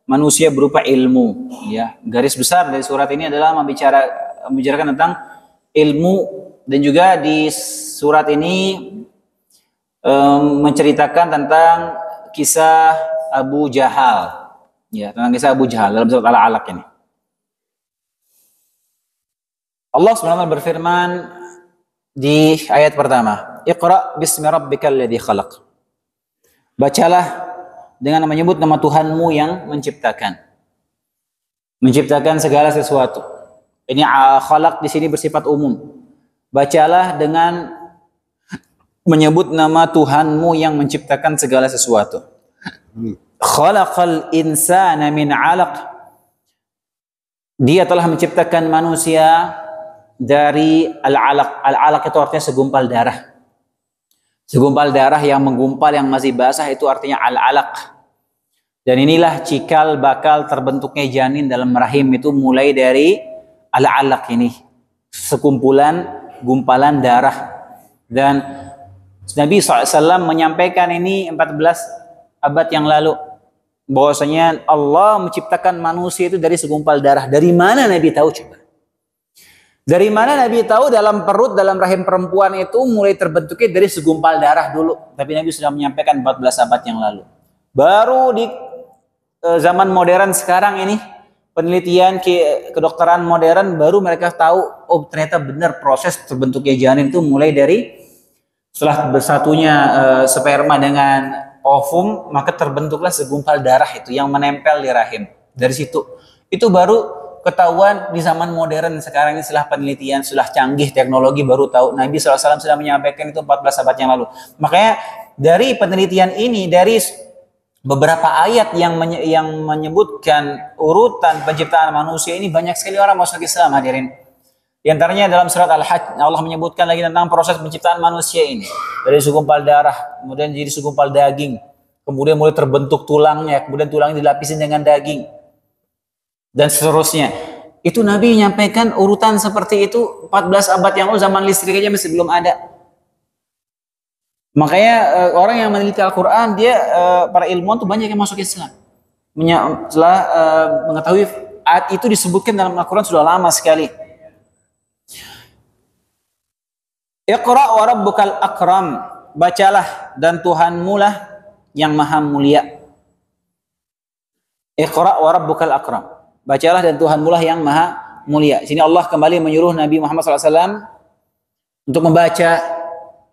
manusia berupa ilmu, ya. Garis besar dari surat ini adalah membicarakan tentang ilmu, dan juga di surat ini menceritakan tentang kisah Abu Jahal, ya, tentang kisah Abu Jahal dalam surat Al-Alaq ini. Allah SWT berfirman di ayat pertama, "Iqra bismi rabbikal ladzi khalaq." Bacalah dengan menyebut nama Tuhanmu yang menciptakan segala sesuatu. Ini khalaq di sini bersifat umum. Bacalah dengan menyebut nama Tuhanmu yang menciptakan segala sesuatu. Khalaqal insana min 'alaq. Dia telah menciptakan manusia dari al-'alaq. Al-'alaq itu artinya segumpal darah. Segumpal darah yang menggumpal, yang masih basah, itu artinya al-'alaq. Dan inilah cikal bakal terbentuknya janin dalam rahim, itu mulai dari al-'alaq ini, sekumpulan gumpalan darah. Dan Nabi SAW menyampaikan ini 14 abad yang lalu, bahwasanya Allah menciptakan manusia itu dari segumpal darah. Dari mana Nabi tahu coba? Dari mana Nabi tahu dalam perut, dalam rahim perempuan itu mulai terbentuknya dari segumpal darah dulu? Tapi Nabi sudah menyampaikan 14 abad yang lalu. Baru di zaman modern sekarang ini, penelitian kedokteran modern, baru mereka tahu, oh ternyata benar proses terbentuknya janin itu mulai dari setelah bersatunya sperma dengan ovum, maka terbentuklah segumpal darah itu yang menempel di rahim. Dari situ, itu baru ketahuan di zaman modern sekarang ini, setelah penelitian, setelah canggih teknologi, baru tahu. Nabi SAW sudah menyampaikan itu 14 abad yang lalu. Makanya dari penelitian ini, dari beberapa ayat yang menyebutkan urutan penciptaan manusia ini, banyak sekali orang masuk Islam, hadirin. Di antaranya dalam surat Al-Hajj, Allah menyebutkan lagi tentang proses penciptaan manusia ini. Dari segumpal darah, kemudian jadi segumpal daging, kemudian mulai terbentuk tulangnya, kemudian tulangnya dilapisin dengan daging, dan seterusnya. Itu Nabi menyampaikan urutan seperti itu 14 abad yang lalu, zaman listrik aja masih belum ada. Makanya orang yang meneliti Al-Quran, dia para ilmuwan tuh banyak yang masuk Islam. Setelah mengetahui ayat itu disebutkan dalam Al-Quran sudah lama sekali. Iqra wa rabbukal akram. bacalah dan Tuhanmu lah yang maha mulia. Iqra wa rabbukal akram. Bacalah dan Tuhanmu lah yang maha mulia. Sini Allah kembali menyuruh Nabi Muhammad SAW untuk membaca,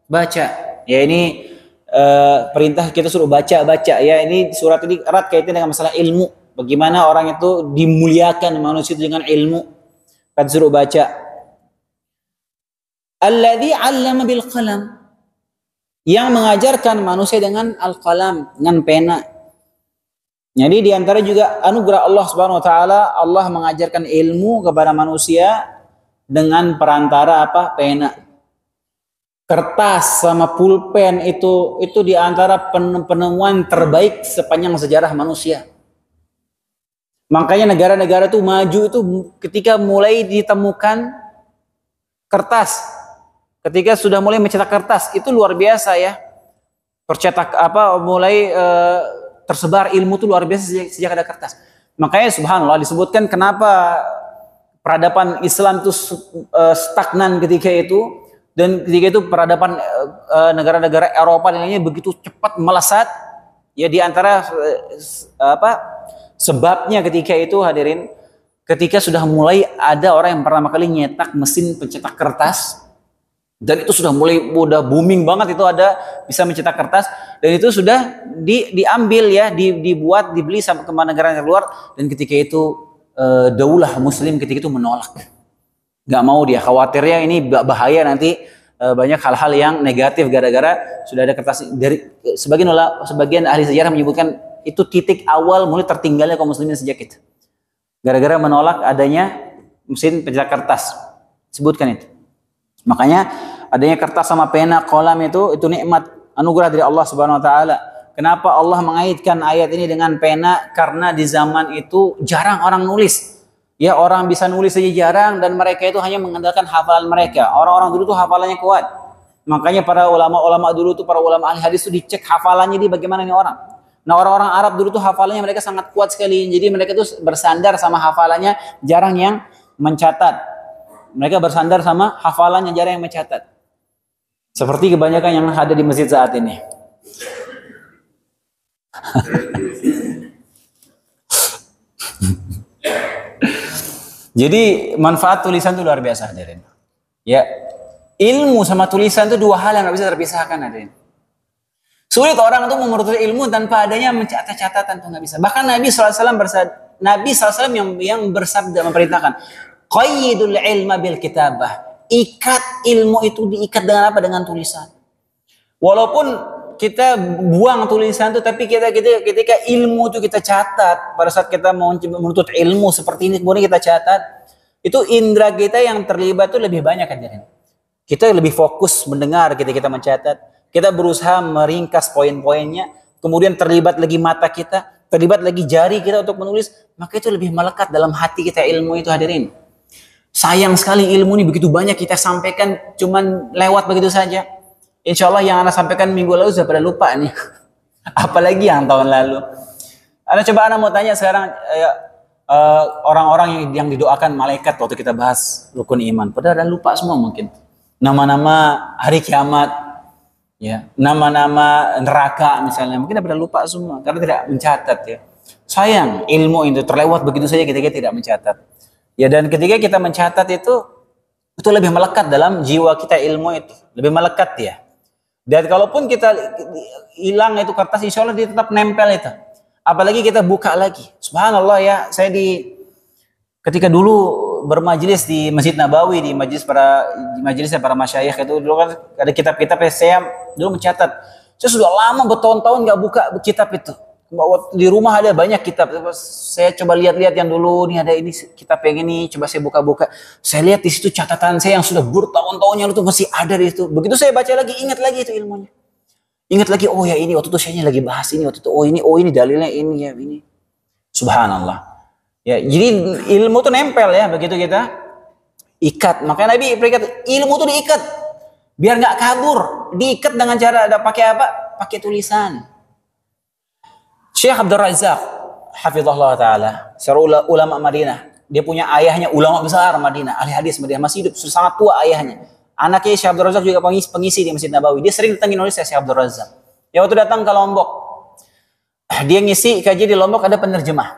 baca. Ya ini perintah kita suruh baca. Ya ini surat ini erat kaitannya dengan masalah ilmu. Bagaimana orang itu dimuliakan manusia itu dengan ilmu. Kita suruh baca. Alladzi 'allama bil qalam. Yang mengajarkan manusia dengan al-qalam, dengan pena. Jadi di antara juga anugerah Allah Subhanahu wa taala, Allah mengajarkan ilmu kepada manusia dengan perantara apa? Pena. Kertas sama pulpen itu di antara penemuan terbaik sepanjang sejarah manusia. Makanya negara-negara itu maju itu ketika mulai ditemukan kertas. Ketika sudah mulai mencetak kertas, itu luar biasa ya. Percetak mulai tersebar ilmu itu luar biasa sejak ada kertas. Makanya subhanallah disebutkan kenapa peradaban Islam itu stagnan ketika itu, dan ketika itu peradaban negara-negara Eropa dan lainnya begitu cepat melesat. Ya di antara sebabnya ketika itu hadirin, ketika sudah mulai ada orang yang pertama kali nyetak mesin pencetak kertas, dan itu sudah mulai udah booming banget, itu ada bisa mencetak kertas, dan itu sudah diambil ya, dibuat, dibeli sama ke negara luar, dan ketika itu daulah muslim ketika itu menolak, nggak mau, dia khawatirnya ini bahaya nanti banyak hal-hal yang negatif gara-gara sudah ada kertas. Dari sebagian ahli sejarah menyebutkan itu titik awal mulai tertinggalnya kaum muslimin sejak itu, gara-gara menolak adanya mesin pencetak kertas, sebutkan itu. Makanya adanya kertas sama pena, kolam itu nikmat anugerah dari Allah Subhanahu wa taala. Kenapa Allah mengaitkan ayat ini dengan pena? Karena di zaman itu jarang orang nulis. Ya, orang bisa nulis saja jarang, dan mereka itu hanya mengandalkan hafalan mereka. Orang-orang dulu tuh hafalannya kuat. Makanya para ulama-ulama dulu tuh, para ulama ahli hadis tuh dicek hafalannya dia bagaimana nih orang. Nah, orang-orang Arab dulu tuh hafalannya mereka sangat kuat sekali. Jadi mereka tuh bersandar sama hafalannya, jarang yang mencatat. Mereka bersandar sama hafalannya, jarang yang mencatat. Seperti kebanyakan yang ada di masjid saat ini. Jadi manfaat tulisan itu luar biasa hadirin. Ya, ilmu sama tulisan itu dua hal yang nggak bisa terpisahkan hadirin. Sulit orang itu menuntut ilmu tanpa adanya mencatat catatan, itu nggak bisa. Bahkan Nabi SAW yang bersabda memerintahkan, qayyidul ilma bil kitabah. Ikat ilmu itu diikat dengan apa? Dengan tulisan. Walaupun kita buang tulisan itu, tapi ketika ilmu itu kita catat, pada saat kita mau menuntut ilmu seperti ini kemudian kita catat, itu indera kita yang terlibat itu lebih banyak hadirin. Kita lebih fokus mendengar ketika kita mencatat. Kita berusaha meringkas poin-poinnya, kemudian terlibat lagi mata kita, terlibat lagi jari kita untuk menulis, maka itu lebih melekat dalam hati kita ilmu itu hadirin. Sayang sekali ilmu ini begitu banyak kita sampaikan cuman lewat begitu saja. Insya Allah yang Anda sampaikan minggu lalu sudah pada lupa nih. Apalagi yang tahun lalu. Anda mau tanya sekarang orang-orang yang didoakan malaikat waktu kita bahas rukun iman. Padahal Anda lupa semua mungkin. Nama-nama hari kiamat, ya, nama-nama neraka misalnya. Mungkin Anda pada lupa semua karena tidak mencatat ya. Sayang ilmu itu terlewat begitu saja ketika tidak mencatat. Ya, dan ketika kita mencatat itu lebih melekat dalam jiwa kita, ilmu itu lebih melekat ya. Dan kalaupun kita hilang itu kertas, insya Allah dia tetap nempel itu. Apalagi kita buka lagi. Subhanallah ya, saya ketika dulu bermajlis di Masjid Nabawi, di majelisnya para masyayikh itu dulu kan ada kitab-kitab yang saya dulu mencatat. Saya sudah lama bertahun-tahun nggak buka kitab itu. Di rumah ada banyak kitab. Saya coba lihat-lihat yang dulu, nih ada ini kitab yang ini, coba saya buka-buka. Saya lihat di situ catatan saya yang sudah bertahun-tahun yang itu masih ada di situ. Begitu saya baca lagi, ingat lagi itu ilmunya. Ingat lagi, oh ya ini waktu itu saya lagi bahas ini, waktu itu oh ini dalilnya ini ya ini. Subhanallah. Ya, jadi ilmu itu nempel ya, begitu kita ikat. Makanya Nabi berikat ilmu itu diikat biar nggak kabur. Diikat dengan cara pakai apa? Pakai tulisan. Syekh Abdul Razak hafizahullah taala, seorang ulama Madinah. Dia punya ayahnya ulama besar Madinah, ahli hadis Madinah, masih hidup, sudah sangat tua ayahnya. Anaknya Syekh Abdul Razak juga pengisi di Masjid Nabawi. Dia sering datang Indonesia, Syekh Abdul Razak. Dia waktu datang ke Lombok, dia ngisi kaji di Lombok, ada penerjemah.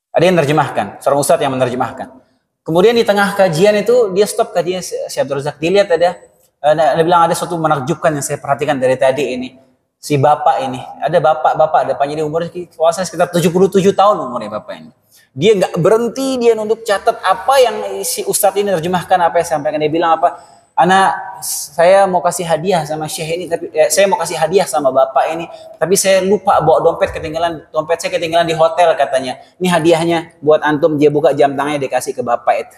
Ada yang menerjemahkan, seorang ustadz yang menerjemahkan. Kemudian di tengah kajian itu dia stop kajian Syekh Abdul Razak. Dilihat ada bilang ada sesuatu menakjubkan yang saya perhatikan dari tadi ini. Si bapak ini, ada bapak depannya dia umurnya sekitar 77 tahun umurnya bapak ini. Dia nggak berhenti, dia nunduk catat apa yang si ustadz ini terjemahkan, apa yang sampaikan. Dia bilang apa? Saya mau kasih hadiah sama Syekh ini, tapi saya mau kasih hadiah sama bapak ini, tapi saya lupa bawa dompet saya ketinggalan di hotel katanya. Ini hadiahnya buat antum. Dia buka jam tangannya, dia kasih ke bapak itu.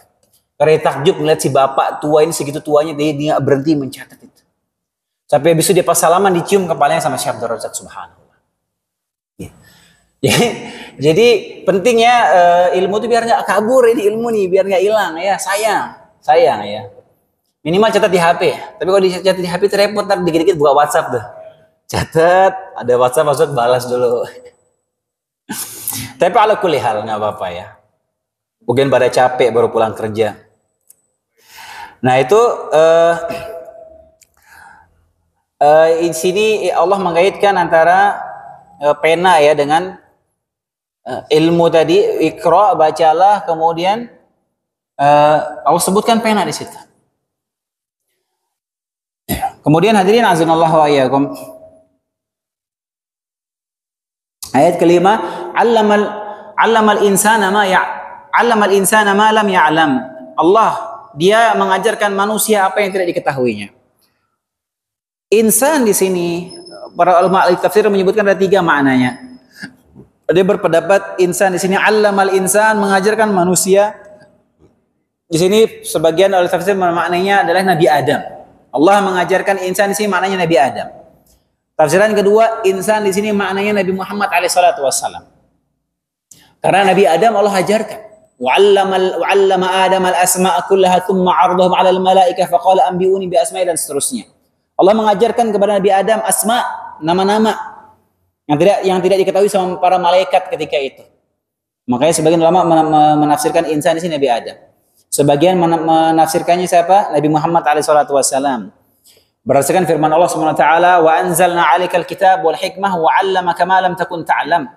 Karena takjub melihat si bapak tua ini segitu tuanya, dia nggak berhenti mencatat itu. Sampai habis itu dia pas salaman dicium kepalanya sama Syekh Abdul Razak, subhanallah. Jadi pentingnya ilmu itu biar nggak kabur, ini ilmu nih biar nggak hilang ya, sayang ya. Minimal catat di HP. Tapi kalau dicatat di HP itu repot, ntar dikit-dikit buka WhatsApp tuh. Catat, ada WhatsApp masuk, balas dulu. Tapi ala kulli hal nggak apa-apa ya. Mungkin pada capek baru pulang kerja. Nah itu di sini Allah mengaitkan antara pena ya dengan ilmu tadi. Iqra, bacalah, kemudian Allah sebutkan pena di situ. Kemudian hadirin azanallahu wa iyyakum. Ayat kelima, 'allamal insana ma lam ya'lam. Allah dia mengajarkan manusia apa yang tidak diketahuinya. Insan di sini para ulama tafsir menyebutkan ada 3 maknanya. Dia berpendapat insan di sini 'allamal insan, mengajarkan manusia. Di sini sebagian oleh tafsir maknanya adalah Nabi Adam. Allah mengajarkan insan di sini maknanya Nabi Adam. Tafsiran kedua, insan di sini maknanya Nabi Muhammad SAW. Karena Nabi Adam Allah ajarkan. Wa'allama Adam al-asma'a kullaha thumma 'aradahum 'ala al-malaikah faqala anbi'uni bi asma'i, dan seterusnya. Allah mengajarkan kepada Nabi Adam asma, nama-nama yang tidak diketahui sama para malaikat ketika itu. Makanya sebagian ulama menafsirkan insan di sini Nabi Adam. Sebagian menafsirkannya siapa? Nabi Muhammad SAW. Berdasarkan firman Allah SWT, wa anzalna 'alaikal kitab wal hikmah wa 'allamaka ma lam takun ta'lam.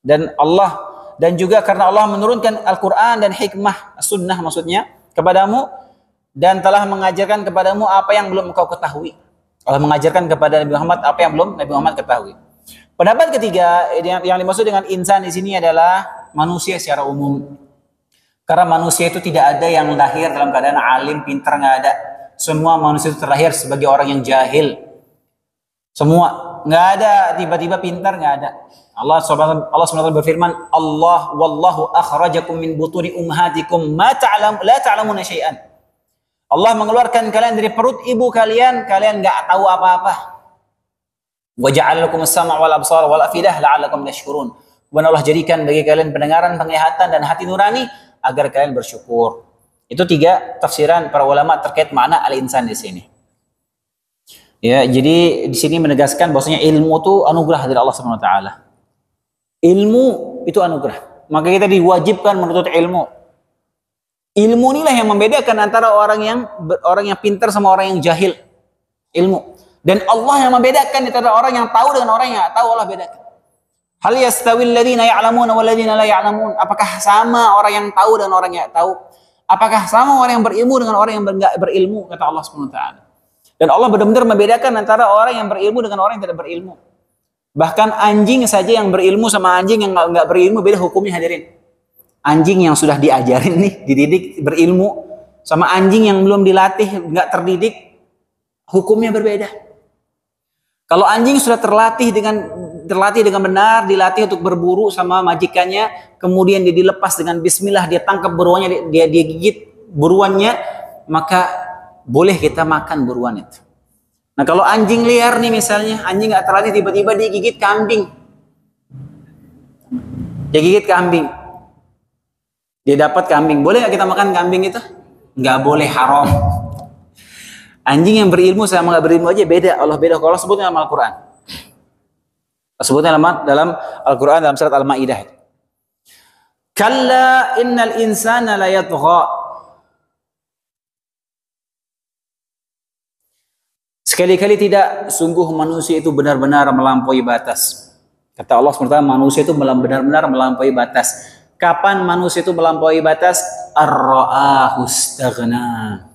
Dan juga karena Allah menurunkan Al-Qur'an dan hikmah, sunnah maksudnya, kepadamu, dan telah mengajarkan kepadamu apa yang belum engkau ketahui. Allah mengajarkan kepada Nabi Muhammad apa yang belum Nabi Muhammad ketahui. Pendapat ketiga yang dimaksud dengan insan di sini adalah manusia secara umum. Karena manusia itu tidak ada yang lahir dalam keadaan alim, pintar, nggak ada. Semua manusia itu terlahir sebagai orang yang jahil. Semua, nggak ada tiba-tiba pintar, nggak ada. Allah SWT berfirman, Allah wallahu akhrajakum min butuni ummahatikum la ta'lamuna syai'an. Allah mengeluarkan kalian dari perut ibu kalian nggak tahu apa-apa. Wa ja'ala lakum as-sam'a wal absara wal afidah la'allakum tashkurun. Dan Allah jadikan bagi kalian pendengaran, penglihatan, dan hati nurani agar kalian bersyukur. Itu 3 tafsiran para ulama terkait makna al-insan di sini. Ya, jadi di sini menegaskan bahwasanya ilmu itu anugerah dari Allah Subhanahu wa taala. Ilmu itu anugerah. Maka kita diwajibkan menuntut ilmu. Ilmu inilah yang membedakan antara orang yang pintar sama orang yang jahil. Ilmu. Dan Allah yang membedakan antara orang yang tahu dengan orang yang tidak tahu. Allah bedakan. Hal yastawil ladzina ya'lamuna wal ladzina la ya'lamun. Apakah sama orang yang tahu dan orang yang tahu? Apakah sama orang yang berilmu dengan orang yang enggak berilmu? Kata Allah Subhanahu wa taala. Dan Allah benar-benar membedakan antara orang yang berilmu dengan orang yang tidak berilmu. Bahkan anjing saja yang berilmu sama anjing yang enggak berilmu beda hukumnya, hadirin. Anjing yang sudah diajarin nih, dididik, berilmu, sama anjing yang belum dilatih, enggak terdidik, hukumnya berbeda. Kalau anjing sudah terlatih dengan benar, dilatih untuk berburu sama majikannya, kemudian dia dilepas dengan bismillah, dia tangkap buruannya, dia gigit buruannya, maka boleh kita makan buruan itu. Nah kalau anjing liar nih misalnya, anjing nggak terlatih, tiba-tiba dia gigit kambing. Dia gigit kambing. Dia dapat kambing. Boleh nggak kita makan kambing itu? Nggak boleh, haram. Anjing yang berilmu sama nggak berilmu aja beda. Allah beda. Kalau sebutnya dalam Al-Quran. Sebutnya dalam Al-Quran dalam surat Al-Maidah. Kalla innal insana la yatgha. Sekali-kali tidak, sungguh manusia itu benar-benar melampaui batas. Kata Allah SWT, manusia itu benar-benar melampaui batas. Kapan manusia itu melampaui batas? Ar-ra'ahu istaghna.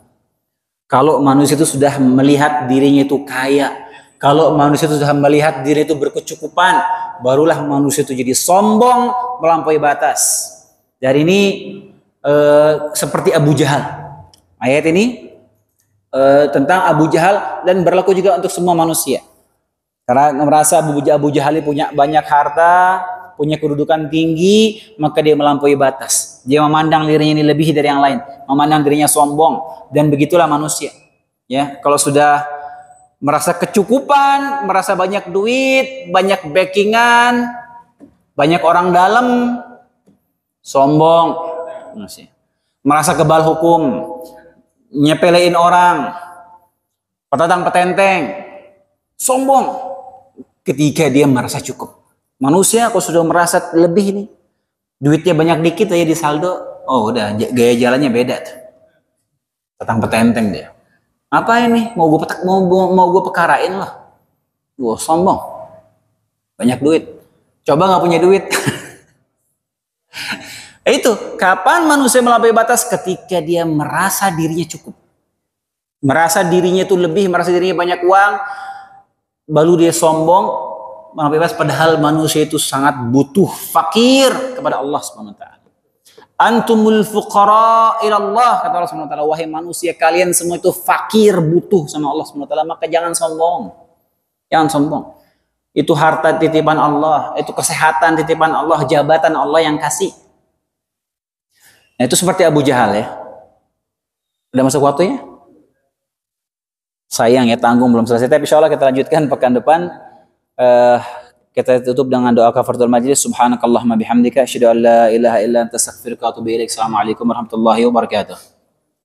Kalau manusia itu sudah melihat dirinya itu kaya, kalau manusia itu sudah melihat diri itu berkecukupan, barulah manusia itu jadi sombong, melampaui batas. Dari ini seperti Abu Jahal. Ayat ini tentang Abu Jahal dan berlaku juga untuk semua manusia. Karena merasa Abu Jahal punya banyak harta, punya kedudukan tinggi, maka dia melampaui batas. Dia memandang dirinya ini lebih dari yang lain, memandang dirinya sombong, dan begitulah manusia. Ya, kalau sudah merasa kecukupan, merasa banyak duit, banyak backingan, banyak orang dalam, sombong, merasa kebal hukum, nyepelein orang, petatang petenteng, sombong. Ketika dia merasa cukup. Manusia kalau sudah merasa lebih nih, duitnya banyak dikit aja di saldo, oh udah gaya jalannya beda tuh. Petang petenteng dia. Apa ini? Mau gue pekarain loh. Gue sombong. Banyak duit. Coba nggak punya duit. Itu kapan manusia melampaui batas? Ketika dia merasa dirinya cukup. Merasa dirinya itu lebih, merasa dirinya banyak uang, baru dia sombong, melampaui batas, padahal manusia itu sangat butuh, fakir kepada Allah Subhanahu wa taala. Antumul fuqara ila Allah, kata Allah Subhanahu wa taala, wahai manusia, kalian semua itu fakir, butuh sama Allah Subhanahu wa taala, maka jangan sombong. Jangan sombong. Itu harta titipan Allah, itu kesehatan titipan Allah, jabatan Allah yang kasih. Nah, itu seperti Abu Jahal ya. Udah masuk waktunya? Sayang ya, tanggung belum selesai. Tapi insya Allah kita lanjutkan pekan depan. Kita tutup dengan doa kafaratul majlis. Subhanakallahumma bihamdika asyhadu an la ilaha illa anta astaghfiruka wa atubu ilaik. Assalamualaikum warahmatullahi wabarakatuh.